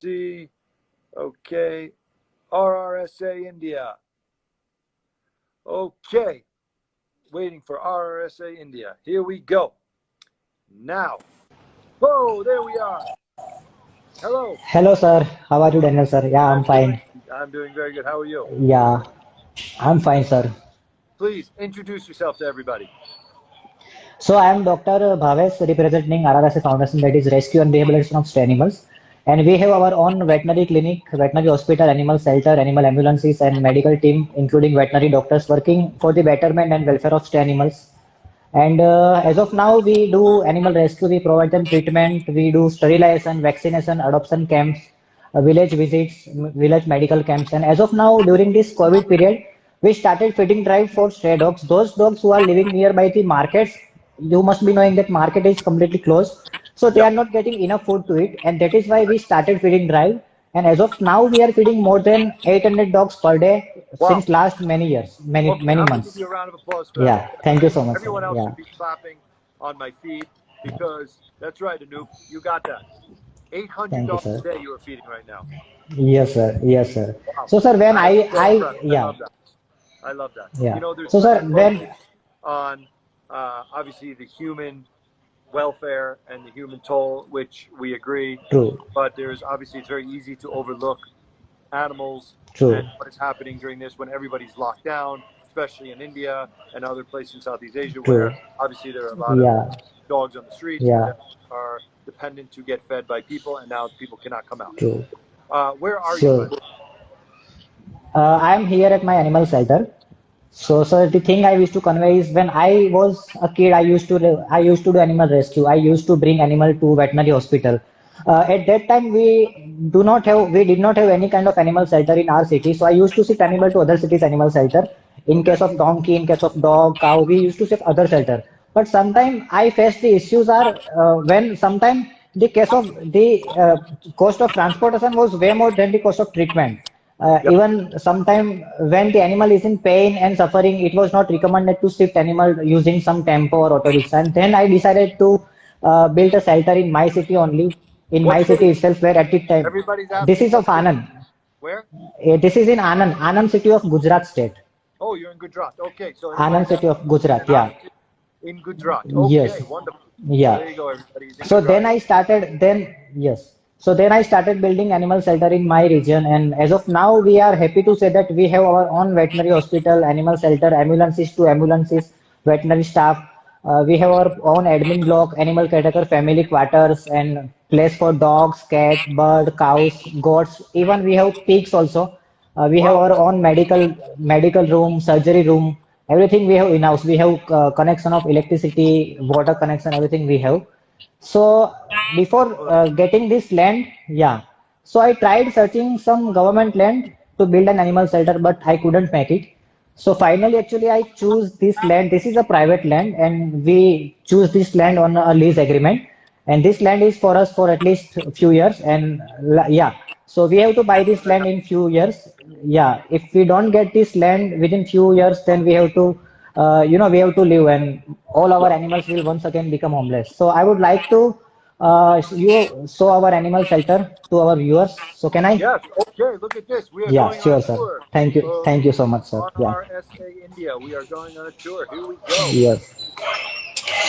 see. Okay. RRSA India. Okay. Waiting for RRSA India. Here we go. Now. Whoa, there we are. Hello. Hello, sir. How are you, Daniel, sir? Yeah, I'm I'm doing fine. I'm doing very good. How are you? Yeah, I'm fine, sir. Please introduce yourself to everybody. So I am Dr. Bhavesh representing RRSA Foundation, that is Rescue and Rehabilitation of Stray Animals. And we have our own veterinary clinic, veterinary hospital, animal shelter, animal ambulances, and medical team, including veterinary doctors working for the betterment and welfare of stray animals. And as of now, we do animal rescue, we provide them treatment, we do sterilization, vaccination, adoption camps, village visits, village medical camps. And as of now, during this COVID period, we started feeding drive for stray dogs. Those dogs who are living nearby the markets, you must be knowing that market is completely closed. So they are Yep. not getting enough food to eat. And that is why we started feeding drive. And as of now, we are feeding more than 800 dogs per day Wow. since last many years, Okay, many I'm going to give months. you a round of applause for that. Yeah, thank you so much, sir. Everyone else Yeah. should be clapping on my feed because that's right, Anoop. You got that. 800 Thank you, dogs sir. a day you are feeding right now. Yes, sir. Yes, sir. Wow. So, sir, when I am so impressed. I yeah, love that. I love that. yeah. There's So, such sir, a when, focus on obviously the human welfare and the human toll, which we agree, true, but there's obviously it's very easy to overlook animals and true, what is happening during this when everybody's locked down, especially in India and other places in Southeast Asia true. where obviously there are a lot of Yeah, dogs on the streets yeah, that are dependent to get fed by people, and now people cannot come out. true. Where are you, by So, the way? I am here at my animal shelter. So, sir, the thing I wish to convey is when I was a kid, I used to do animal rescue. I used to bring animal to veterinary hospital. At that time, we did not have any kind of animal shelter in our city. So I used to ship animal to other cities animal shelter. In Okay. case of donkey, in case of dog, cow, we used to ship other shelter. But sometimes I face the issues are when sometimes the case of the cost of transportation was way more than the cost of treatment. Yep. Even sometime when the animal is in pain and suffering, it was not recommended to shift animal using some tempo or auto rickshaw. And then I decided to build a shelter in my city only, in What my city? city itself, where at the time, Everybody's this asking is of what city. Anand. Where? This is in Anand, Anand city of Gujarat state. Oh, you're in Gujarat. Okay, so Anand everybody's city asking of Gujarat, an yeah. opportunity in Gujarat. Yes, Okay, wonderful. So yeah. there you go, everybody. He's in So Gujarat. yes. So then I started building animal shelter in my region, and as of now, we are happy to say that we have our own veterinary hospital, animal shelter, ambulances, veterinary staff. We have our own admin block, animal caretaker, family quarters, and place for dogs, cat, bird, cows, goats. Even we have pigs also. We have Wow. our own medical room, surgery room, everything we have in-house. We have connection of electricity, water connection, everything we have. So before Oh, that's getting this land, yeah. So I tried searching some government land to build an animal shelter, but I couldn't make it. So finally, actually, I choose this land. This is a private land, and we choose this land on a lease agreement. And this land is for us for at least a few years. And yeah, so we have to buy this land in few years. Yeah, if we don't get this land within few years, then we have to, we have to live, and all our yep. animals will once again become homeless. So I would like to you show our animal shelter to our viewers. So can I? Yes. Okay. Look at this. We are Yeah, going on a sure, sir. tour Thank you. of Thank you so much, sir. Yeah. RRSA India. We are going on a tour. Here we go. Yes.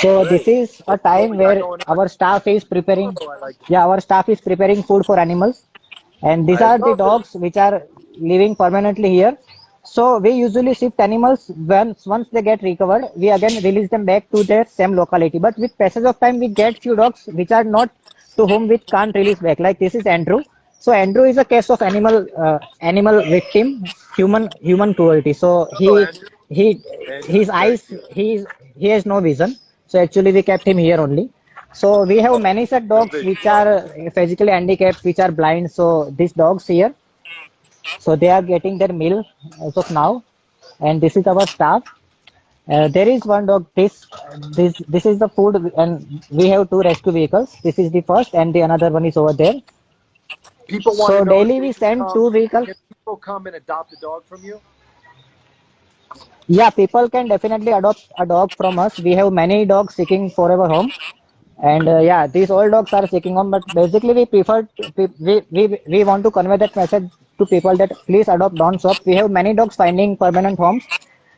So this Great. is a Let's see what time we got where going on. our staff is preparing, Oh, I like this. yeah, our staff is preparing food for animals. And these I are the love this. dogs which are living permanently here. So we usually shift animals once they get recovered, we again release them back to their same locality. But with passage of time, we get few dogs which are not to whom we can't release back. Like this is Andrew. So Andrew is a case of animal victim, human cruelty. So Hello, Andrew. he Andrew his is very eyes cute. he has no vision. So actually we kept him here only. So we have Oh, many such no dogs vision. which are physically handicapped, which are blind. So these dogs here, so they are getting their meal as of now, and this is our staff. There is one dog. This is the food, and we have two rescue vehicles. This is the first, and the another one is over there. People want to So know if daily they we can send come. two vehicles. Can people come and adopt a dog from you? Yeah, people can definitely adopt a dog from us. We have many dogs seeking forever home. And yeah, these old dogs are seeking home, but basically we prefer we want to convey that message to people that please adopt, don't shop. We have many dogs finding permanent homes,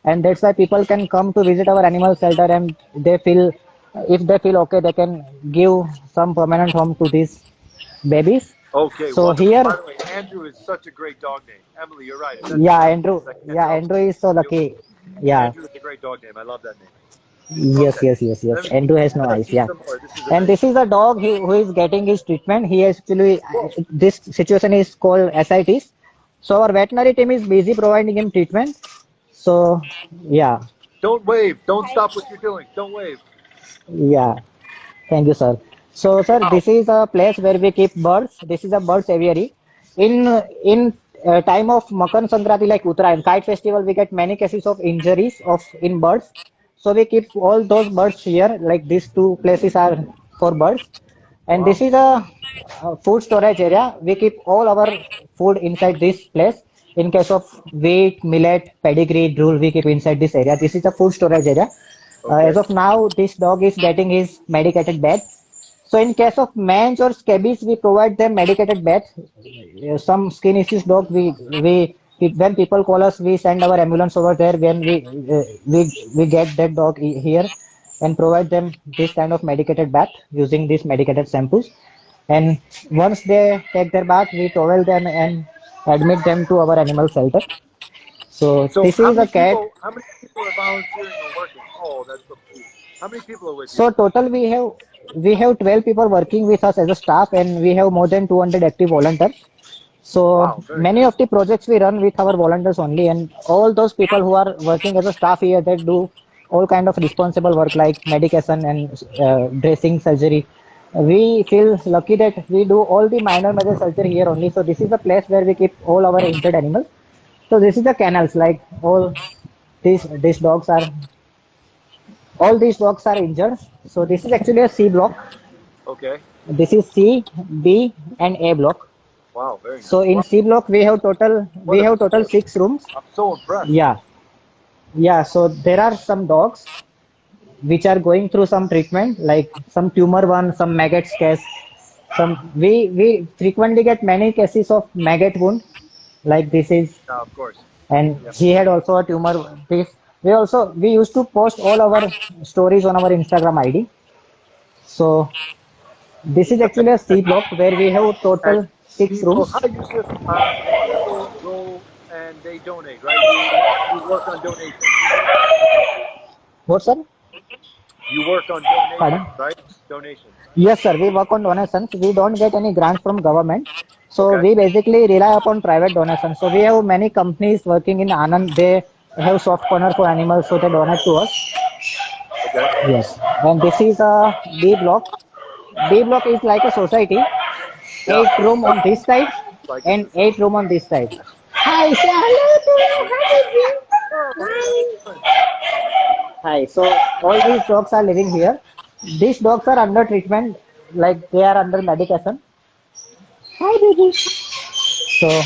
and that's why people can come to visit our animal shelter, and they feel if they feel okay, they can give some permanent home to these babies. Okay, So wonderful. here, By the way, Andrew is such a great dog name. Emily, you're right. If that's your dog, I can't help Andrew is so you. lucky. Yeah, Andrew is a great dog name. I love that name. yes, Okay, yes, yes, yes. let, me, Andrew has no let us eyes. see Yeah. some more. This is And amazing. this is a dog who is getting his treatment. He actually, Whoa. this situation is called ascites. So our veterinary team is busy providing him treatment. So yeah, Don't wave. Don't stop what you're doing. Don't wave. yeah. Thank you, sir. So, sir, Wow. this is a place where we keep birds. This is a birds aviary. In time of Makar Sankranti, like Uttarayan Kite Festival, we get many cases of injuries of in birds. So we keep all those birds here. Like these two places are for birds, and Wow. this is a food storage area. We keep all our food inside this place. In case of wheat, millet, pedigree, drool, we keep inside this area. This is a food storage area. Okay. As of now, this dog is getting his medicated bath. So in case of mange or scabies, we provide them medicated bath. Some skin issues dog, when people call us, we send our ambulance over there. When we get that dog here and provide them this kind of medicated bath using these medicated shampoos. And once they take their bath, we towel them and admit them to our animal shelter. So So this is a cat. how many people are volunteering or working? Oh, that's so cute. How many people are with you? So total we have 12 people working with us as a staff, and we have more than 200 active volunteers. So Wow, very many nice. of the projects we run with our volunteers only, and all those people who are working as a staff here, they do all kind of responsible work like medication and dressing, surgery. We feel lucky that we do all the minor major surgery here only. So this is the place where we keep all our injured animals. So this is the kennels, like these dogs are all these dogs are injured. So this is actually a C block. Okay. This is C, B, and A block. Wow, very nice. So in Wow, C block we what a have total facility. 6 rooms. I'm so impressed. Yeah, yeah. So there are some dogs which are going through some treatment, like some tumor one, some maggots case. We frequently get many cases of maggot wound, like this is, Of course. and Yeah. he had also a tumor. This we used to post all our stories on our Instagram ID. So this is actually a C block where we have And total six people, rooms. hi Yusuf. And people go and they donate, right? You work on donations. What, sir? You work on donations, Pardon? right? Donations. Yes, sir. We work on donations. We don't get any grants from government. So Okay. we basically rely upon private donations. So we have many companies working in Anand. They have soft corner for animals, so they donate to us. Okay. Yes. And this is a B block. B block is like a society. Yeah. 8 room on this side Like a and society. 8 room on this side. Hi, say hello to Oh, you. hey, how you Hi. doing? Hi. So all these dogs are living here. These dogs are under treatment, like they are under medication. Hi, baby. So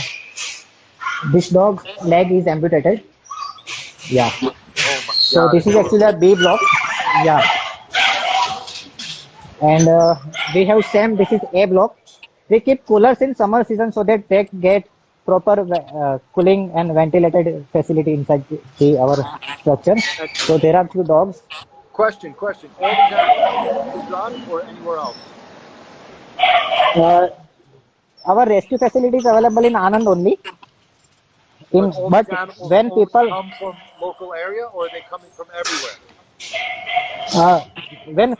this dog's leg is amputated. Yeah. Oh my So God, this is actually adorable. a B block. Yeah. And we have same. This is A block. We keep coolers in summer season so that they get proper cooling and ventilated facility inside our structure. And So there are few dogs. question. All these animals are in Gujarat or anywhere else? Uh, our rescue facility is available in Anand only. But all But these animals when only people come from local area or are they coming from everywhere? uh, when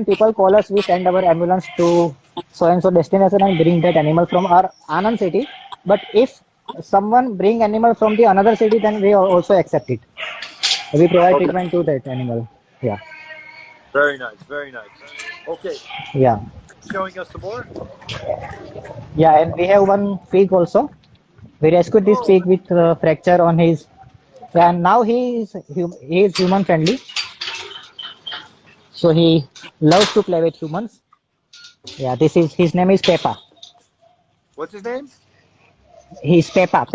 people call us, we send our ambulance to so and so destination and bring that animal from our Anand city. But if someone bring animal from the another city, then we also accept it. We provide Okay. treatment to that animal. Yeah, Very nice. Very nice. Okay. yeah, Showing us some more? yeah. And we have one pig also. We rescued this Oh, pig with fracture on his. Yeah, and now he is human friendly. So he loves to play with humans. Yeah, this is his name is Peppa. what's his name? He's Peppa.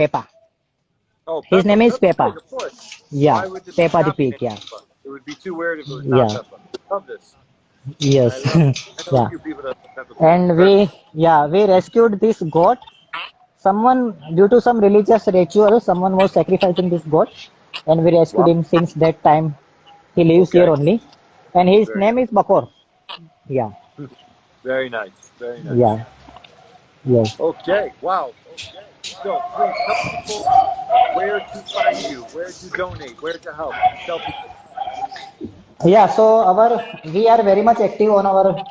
Oh, His Peppa. name is Peppa's pig, Peppa. of course. Yeah, Why would it Peppa the not be pig. named Yeah, Peppa? It would be too weird if it was not yeah, Peppa. Love this. Yes. I love. I know a Yeah. few people that love Peppa Pig. And Perfect. we rescued this goat. Someone, due to some religious ritual, someone was sacrificing this goat, and we rescued Wow. him. Since that time, he lives here Okay. only, and his Very nice. name is Bakor. Yeah, Very nice. Very nice. yeah, yes. Okay. Wow. So please tell people where to find you, where to donate, where to help. Tell people. Yeah, so we are very much active on our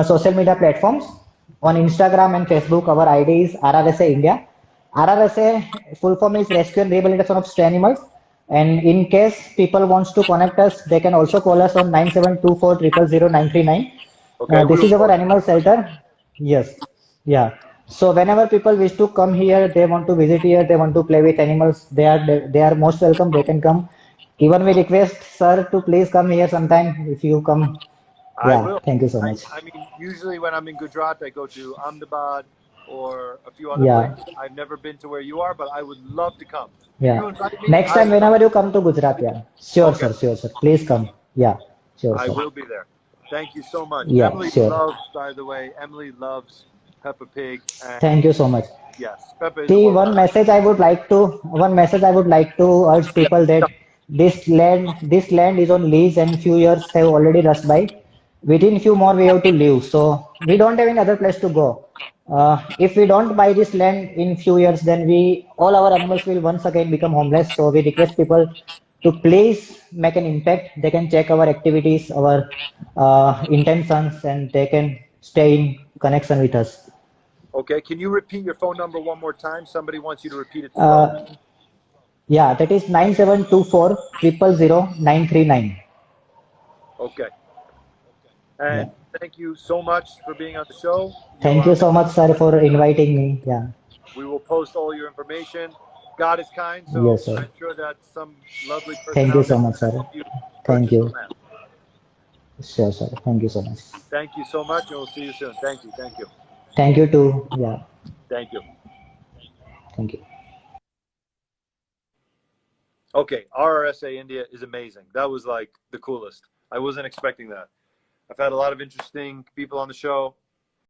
social media platforms. On Instagram and Facebook, our ID is RRSA India. RRSA full form is Rescue and Rehabilitation of Stray Animals. And in case people wants to connect us, they can also call us on 9724000939. Okay. We This will is our post. animal shelter. Yes, yeah. So whenever people wish to come here, they want to visit here, they want to play with animals, they are most welcome. They can come. Even we request sir to please come here sometime if you come. I Yeah, will. thank you so much. I mean, usually when I'm in Gujarat, I go to Ahmedabad or a few other Yeah, places. I've never been to where you are, but I would love to come. If yeah. you invite me, Next I time will come. whenever you come to Gujarat, yeah. Sure, Okay. sir, sure, sir. Please come. Yeah, sure, I sir. will be there. Thank you so much. Yeah, Emily sure. loves, by the way, Emily loves Peppa Pig. And Thank you so much. yes, Peppa is a The world class. one message I would like to urge Yeah. people that this land is on lease and few years have already rushed by. Within few more we have to leave, so we don't have any other place to go. If we don't buy this land in few years, then all our animals will once again become homeless. So we request people to please make an impact. They can check our activities, our intentions, and they can stay in connection with us. Okay. Can you repeat your phone number one more time? Somebody wants you to repeat it slow. Uh, Yeah, that is 9724000939. Okay. And Yeah. thank you so much for being on the show. You Thank are you amazing. so much, sir, for inviting me. Yeah. We will post all your information. God is kind, so Yes, sir. I'm sure that some lovely person Thank you out there so much, will sir. help you Thank purchase the you. land. Sure, sir. Thank you so much. Thank you so much, and we'll see you soon. Thank you. Thank you. Thank you too. Yeah. Thank you. Thank you. Okay, RRSA India is amazing. That was like the coolest. I wasn't expecting that. I've had a lot of interesting people on the show.